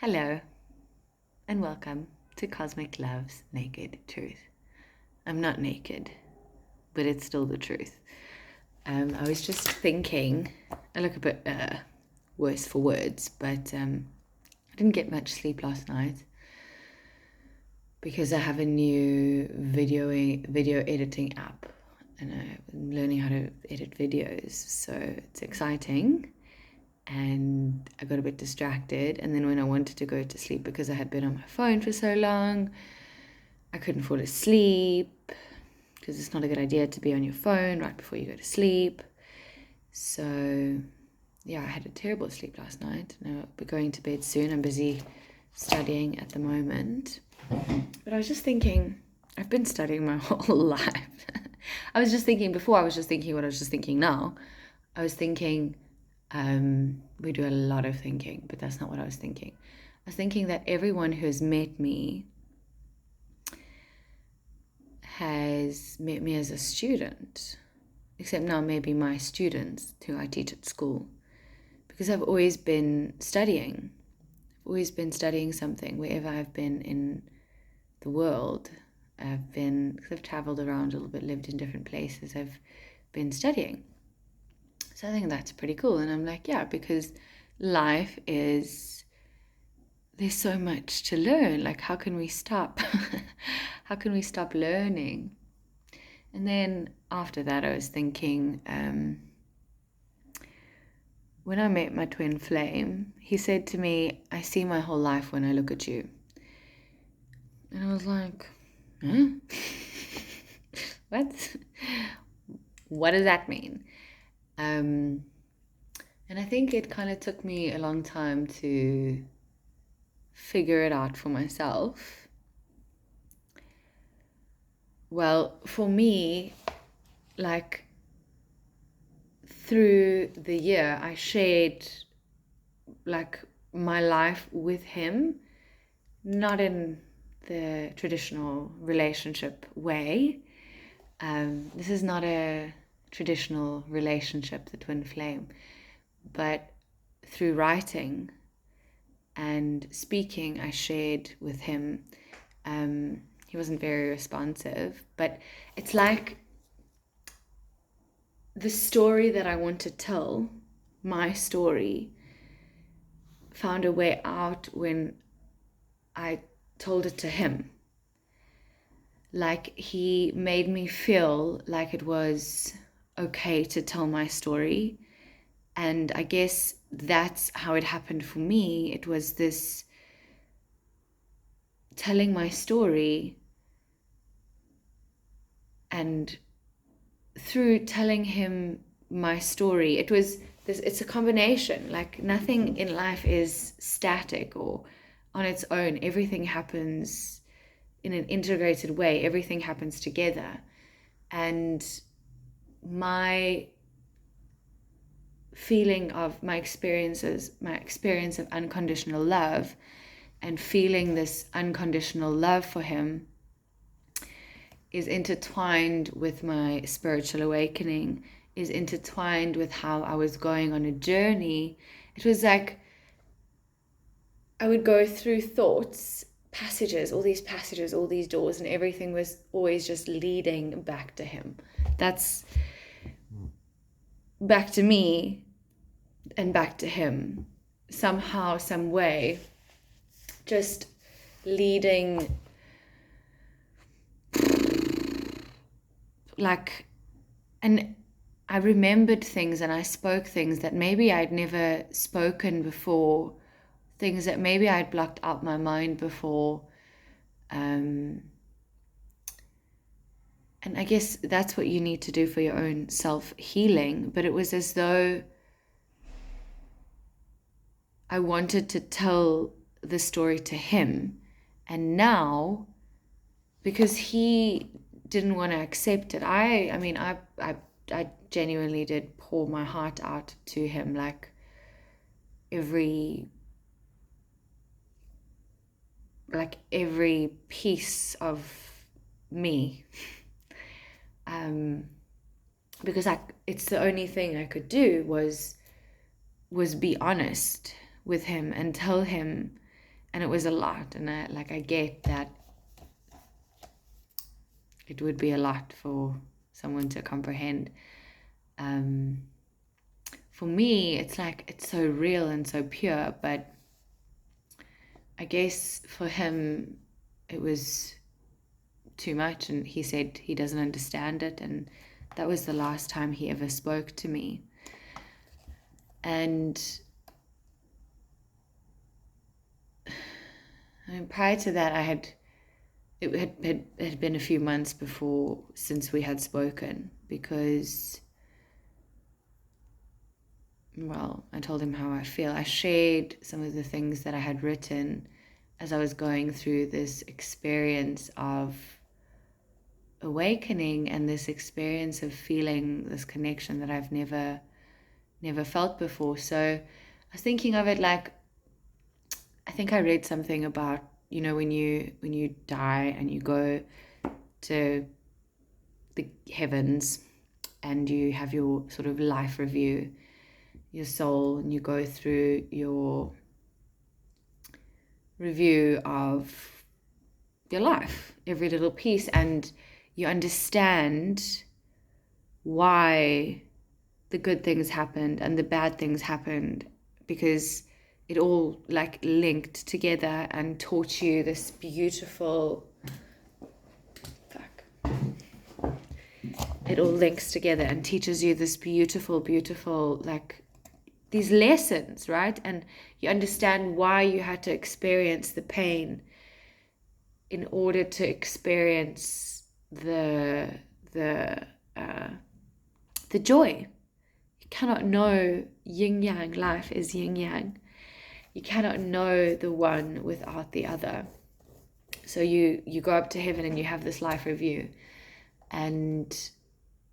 Hello, and welcome to Cosmic Love's Naked Truth. I'm not naked, but it's still the truth. I was just thinking, I look a bit worse for words, but I didn't get much sleep last night because I have a new video editing app, and I'm learning how to edit videos, so it's exciting. And I got a bit distracted, and then when I wanted to go to sleep, because I had been on my phone for so long, I couldn't fall asleep, because it's not a good idea to be on your phone right before you go to sleep. So yeah, I had a terrible sleep last night, and I'll be going to bed soon. I'm busy studying at the moment, but I was just thinking, I've been studying my whole life. I was just thinking before, I was just thinking what I was just thinking now. I was thinking, we do a lot of thinking, but that's not what I was thinking. I was thinking that everyone who has met me has met me as a student, except now maybe my students who I teach at school, because I've always been studying. I've always been studying something wherever I've been in the world. Because I've traveled around a little bit, lived in different places, I've been studying. So I think that's pretty cool. And I'm like, yeah, because life is, there's so much to learn. Like, how can we stop? How can we stop learning? And then after that, I was thinking, when I met my twin flame, he said to me, I see my whole life when I look at you. And I was like, huh? What? What does that mean? And I think it kind of took me a long time to figure it out for myself. Well, for me, like through the year, I shared like my life with him, not in the traditional relationship way. This is not a traditional relationship, the twin flame, but through writing and speaking, I shared with him. He wasn't very responsive, but it's like the story that I want to tell, my story, found a way out when I told it to him. Like, he made me feel like it was okay to tell my story. And I guess that's how it happened for me. It was this telling my story, and through telling him my story, it's a combination. Like, nothing in life is static or on its own. Everything happens in an integrated way. Everything happens together. And my feeling of my experience of unconditional love, and feeling this unconditional love for him, is intertwined with my spiritual awakening, is intertwined with how I was going on a journey. It was like I would go through thoughts, passages, all these doors, and everything was always just leading back to him. That's back to me and back to him. Somehow, some way, just leading, like, and I remembered things and I spoke things that maybe I'd never spoken before, things that maybe I'd blocked out my mind before. And I guess that's what you need to do for your own self-healing. But it was as though I wanted to tell the story to him. And now, because he didn't want to accept it, I genuinely did pour my heart out to him, like every piece of me, because it's the only thing I could do was be honest with him and tell him And it was a lot. And I get that it would be a lot for someone to comprehend. For me, it's like, it's so real and so pure, but I guess for him, it was too much, and he said he doesn't understand it, and that was the last time he ever spoke to me. And I mean, prior to that, it had been a few months since we had spoken, because, well, I told him how I feel. I shared some of the things that I had written as I was going through this experience of awakening, and this experience of feeling this connection that I've never felt before. So I was thinking of it like, I think I read something about, when you die and you go to the heavens and you have your sort of life review, your soul, and you go through your review of your life, every little piece, and you understand why the good things happened and the bad things happened, because it all like linked together and taught you this beautiful it all links together and teaches you this beautiful like these lessons, right? And you understand why you had to experience the pain in order to experience the joy. You cannot know yin yang. Life is yin yang. You cannot know the one without the other. So you go up to heaven and you have this life review. And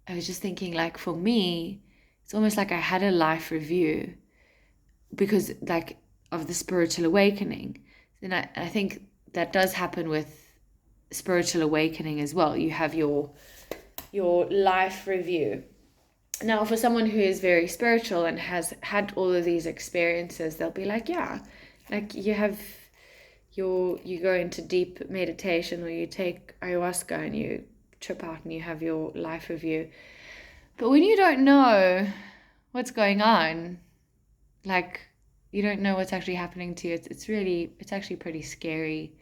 I was just thinking, like, for me, it's almost like I had a life review because, like, of the spiritual awakening. And I think that does happen with spiritual awakening as well. You have your life review. Now, for someone who is very spiritual and has had all of these experiences, they'll be like, yeah, like you go into deep meditation, or you take ayahuasca and you trip out and you have your life review. But when you don't know what's going on, like you don't know what's actually happening to you, it's actually pretty scary.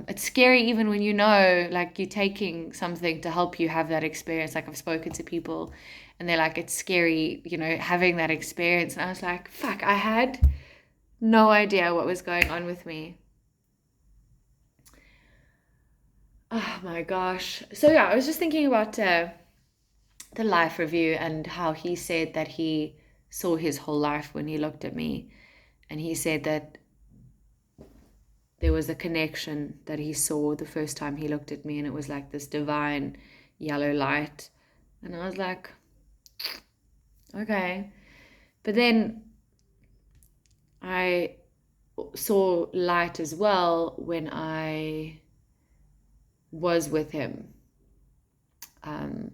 It's scary even when you know, like, you're taking something to help you have that experience. Like, I've spoken to people and they're like, it's scary, having that experience. And I was like, fuck, I had no idea what was going on with me. Oh my gosh. So yeah, I was just thinking about the life review and how he said that he saw his whole life when he looked at me. And he said that there was a connection that he saw the first time he looked at me, and it was like this divine yellow light. And I was like, okay. But then I saw light as well when I was with him. Now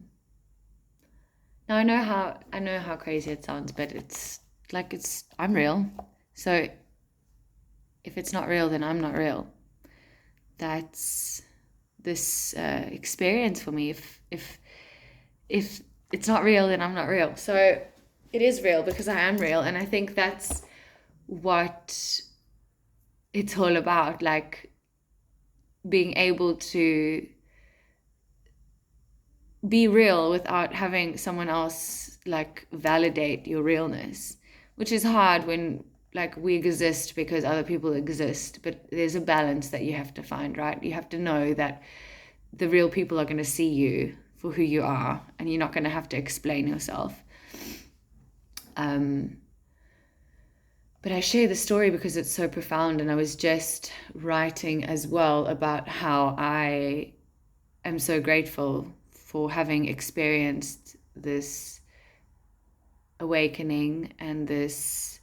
I know how crazy it sounds, but it's like, I'm real. So if it's not real, then I'm not real. That's this experience for me. If it's not real, then I'm not real. So it is real because I am real, and I think that's what it's all about, like being able to be real without having someone else like validate your realness, which is hard when like we exist because other people exist. But there's a balance that you have to find, right? You have to know that the real people are going to see you for who you are, and you're not going to have to explain yourself. But I share the story because it's so profound, and I was just writing as well about how I am so grateful for having experienced this awakening and this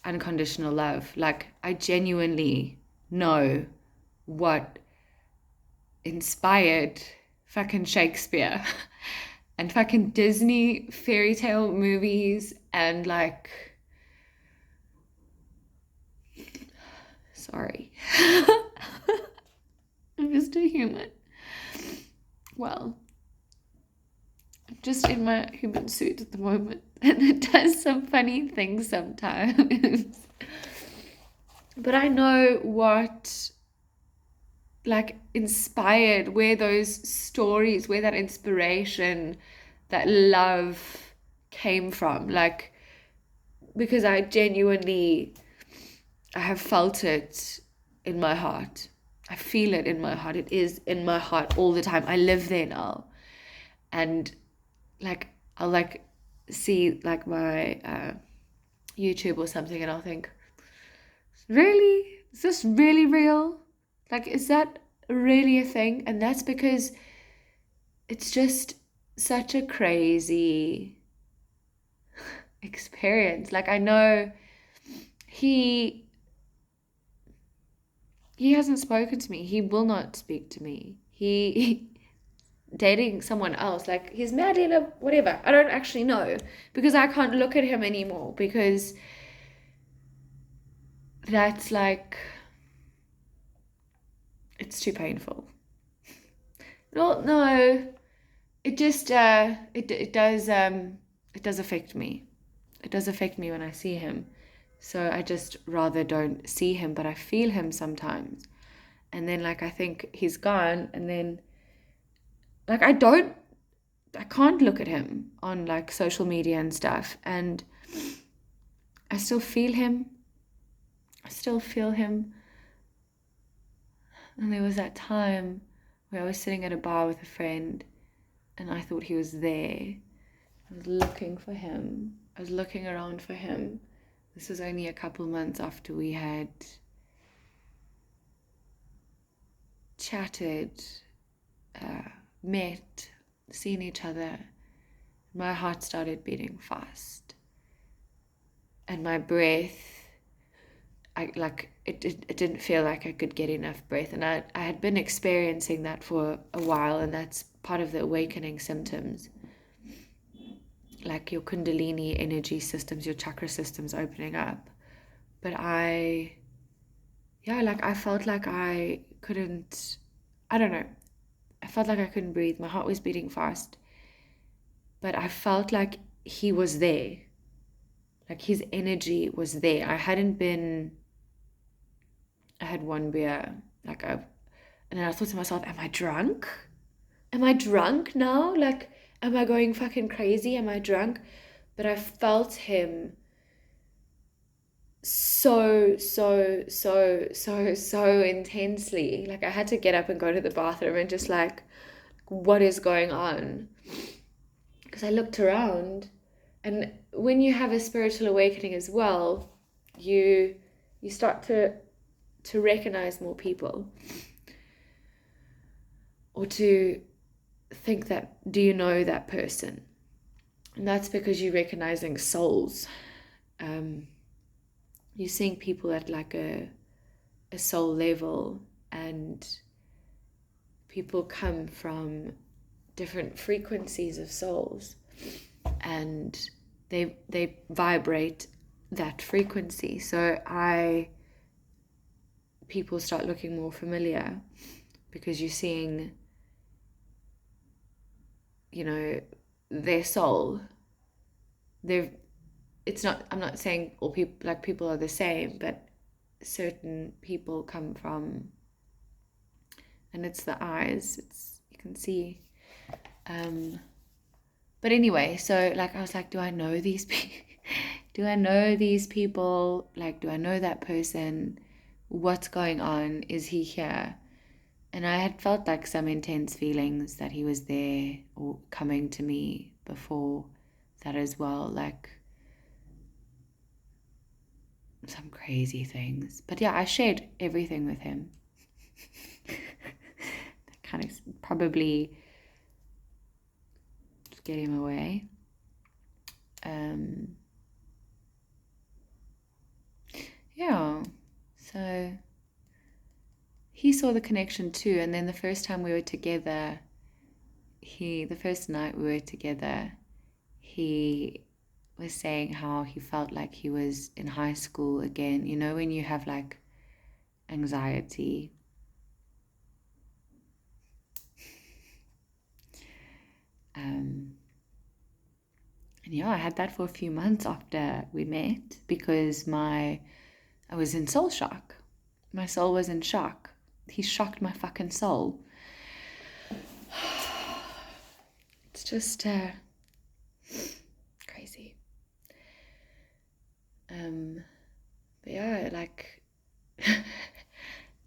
unconditional love. Like, I genuinely know what inspired fucking Shakespeare and fucking Disney fairy tale movies and like Sorry. I'm just a human. Well, I'm just in my human suit at the moment, and it does some funny things sometimes. But I know what, like, inspired, where those stories, where that inspiration, that love came from. Like, because I genuinely, I have felt it in my heart. I feel it in my heart. It is in my heart all the time. I live there now. And like, I'll like see like my YouTube or something, and I'll think, really? Is this really real? Like, is that really a thing? And that's because it's just such a crazy experience. Like, I know he hasn't spoken to me. He will not speak to me. He dating someone else. Like, he's mad in a whatever. I don't actually know, because I can't look at him anymore, because that's like, it's too painful. No, it just it does affect me. It does affect me when I see him. So I just rather don't see him, but I feel him sometimes. And then like I think he's gone, and then like I can't look at him on like social media and stuff, and I still feel him. I still feel him. And there was that time where I was sitting at a bar with a friend, and I thought he was there. I was looking for him. I was looking around for him. This was only a couple months after we had chatted, met, seen each other. My heart started beating fast. And my breath, it didn't feel like I could get enough breath. And I had been experiencing that for a while, and that's part of the awakening symptoms. Like your Kundalini energy systems, your chakra systems opening up. But I felt like I couldn't, I don't know. I felt like I couldn't breathe. My heart was beating fast. But I felt like he was there. Like his energy was there. I had one beer. And then I thought to myself, am I drunk? Am I drunk now? Like, am I going fucking crazy? Am I drunk? But I felt him so intensely. Like I had to get up and go to the bathroom and just like, what is going on? Because I looked around, and when you have a spiritual awakening as well, you start to recognize more people, or to think that, do you know that person? And that's because you're recognizing souls. You're seeing people at like a soul level, and people come from different frequencies of souls, and they vibrate that frequency. So people start looking more familiar, because you're seeing, their soul. I'm not saying all people are the same, but certain people come from, and it's the eyes, you can see. But anyway, so like I was like, do I know these people? Do I know these people? Like, do I know that person? What's going on? Is he here? And I had felt like some intense feelings that he was there, or coming to me before that as well, like some crazy things. But yeah, I shared everything with him. Kind of probably get him away. Yeah, so he saw the connection too. And then the first time we were together, the first night we were together, he was saying how he felt like he was in high school again. You know, when you have like anxiety. And yeah, I had that for a few months after we met because I was in soul shock. My soul was in shock. He shocked my fucking soul. It's just crazy. But yeah, like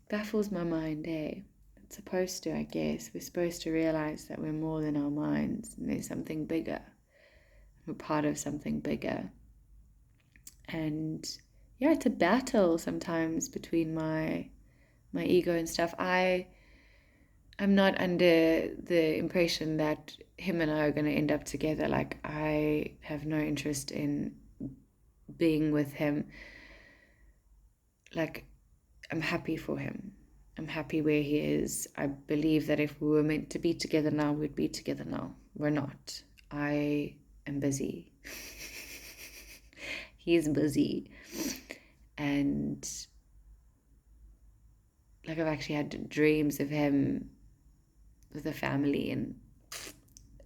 baffles my mind, eh? It's supposed to, I guess. We're supposed to realize that we're more than our minds and there's something bigger. We're part of something bigger. And yeah, it's a battle sometimes between my ego and stuff. I'm not under the impression that him and I are going to end up together. Like, I have no interest in being with him. Like, I'm happy for him. I'm happy where he is. I believe that if we were meant to be together now, we'd be together now. We're not. I am busy. He's busy. And like, I've actually had dreams of him with a family, and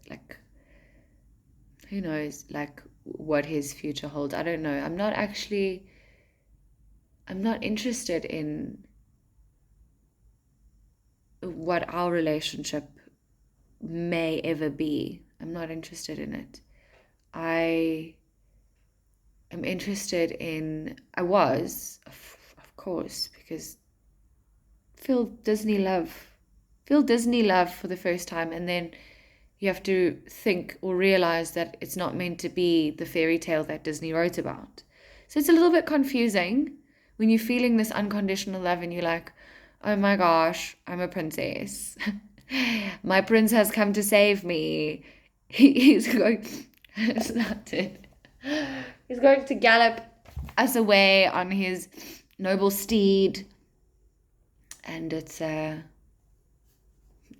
like, who knows, like, what his future holds. I don't know. I'm not interested in what our relationship may ever be. I'm not interested in it. I am interested in, I was, of course, because feel Disney love for the first time, and then you have to think or realize that it's not meant to be the fairy tale that Disney wrote about. So it's a little bit confusing when you're feeling this unconditional love and you're like, oh my gosh, I'm a princess. My prince has come to save me. He's going, it's not it. He's going to gallop us away on his noble steed. And it's,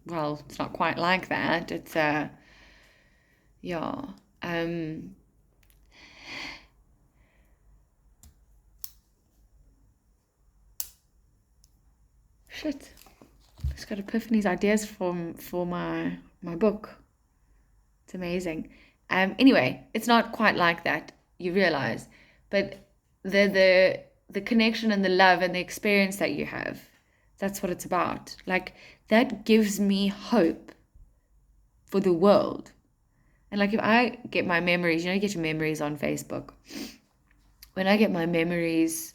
well, it's not quite like that. It's, yeah. Shit. Just got epiphanies, ideas for my book. It's amazing. Anyway, it's not quite like that, you realize. But the connection and the love and the experience that you have, that's what it's about. Like, that gives me hope for the world. And like, if I get my memories, you get your memories on Facebook. When I get my memories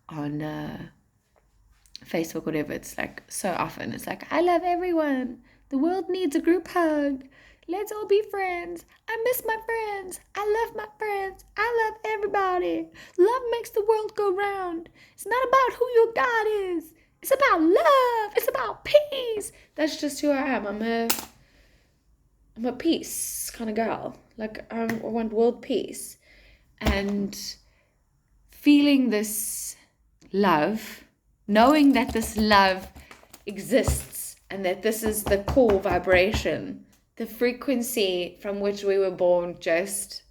on Facebook, whatever, it's like, so often it's like, I love everyone. The world needs a group hug. Let's all be friends. I miss my friends. I love my friends. I love everybody. Love makes the world go round. It's not about who your God is. It's about love. It's about peace. That's just who I am. I'm a peace kind of girl. Like, I want world peace. And feeling this love, knowing that this love exists and that this is the core vibration, the frequency from which we were born, just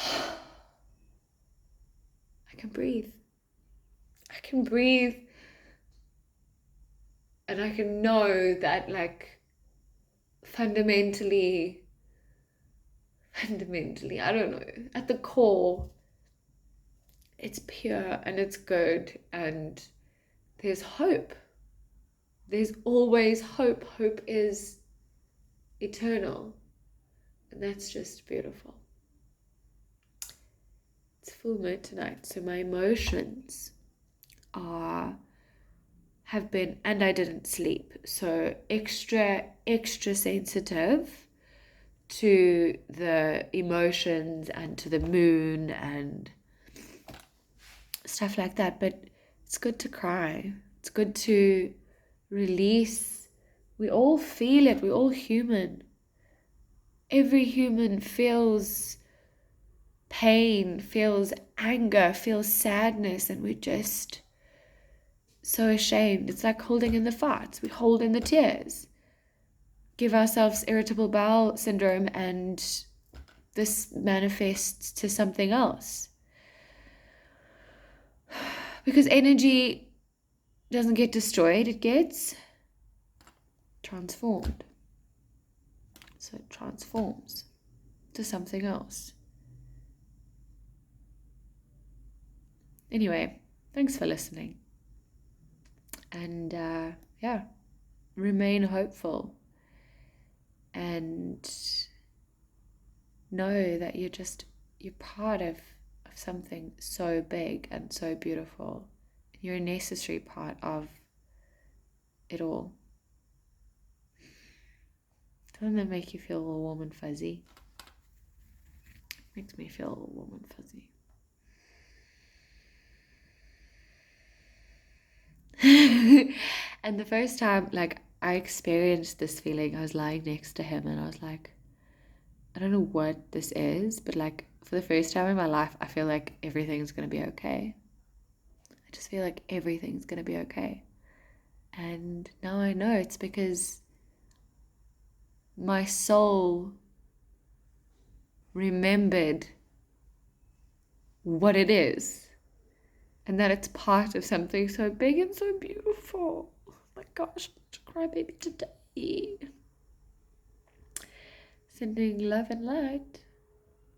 I can breathe. I can breathe, and I can know that, like, fundamentally, I don't know, at the core, it's pure and it's good, and there's hope. There's always hope. Hope is eternal. And that's just beautiful. It's full moon tonight, so my emotions have been, and I didn't sleep, so extra sensitive to the emotions and to the moon and stuff like that. But it's good to cry. It's good to release. We all feel it. We're all human. Every human feels pain, feels anger, feels sadness, and we're just so ashamed. It's like holding in the farts. We hold in the tears. Give ourselves irritable bowel syndrome, and this manifests to something else. Because energy doesn't get destroyed, it gets transformed. So it transforms to something else. Anyway, thanks for listening. And yeah, remain hopeful. And know that you're part of something so big and so beautiful. You're a necessary part of it all. Doesn't that make you feel all warm and fuzzy? Makes me feel all warm and fuzzy. And the first time, like, I experienced this feeling, I was lying next to him and I was like, I don't know what this is, but like, for the first time in my life, I feel like everything's going to be okay. I just feel like everything's going to be okay. And now I know it's because my soul remembered what it is and that it's part of something so big and so beautiful. Oh my gosh, I'm such a crybaby today. Sending love and light.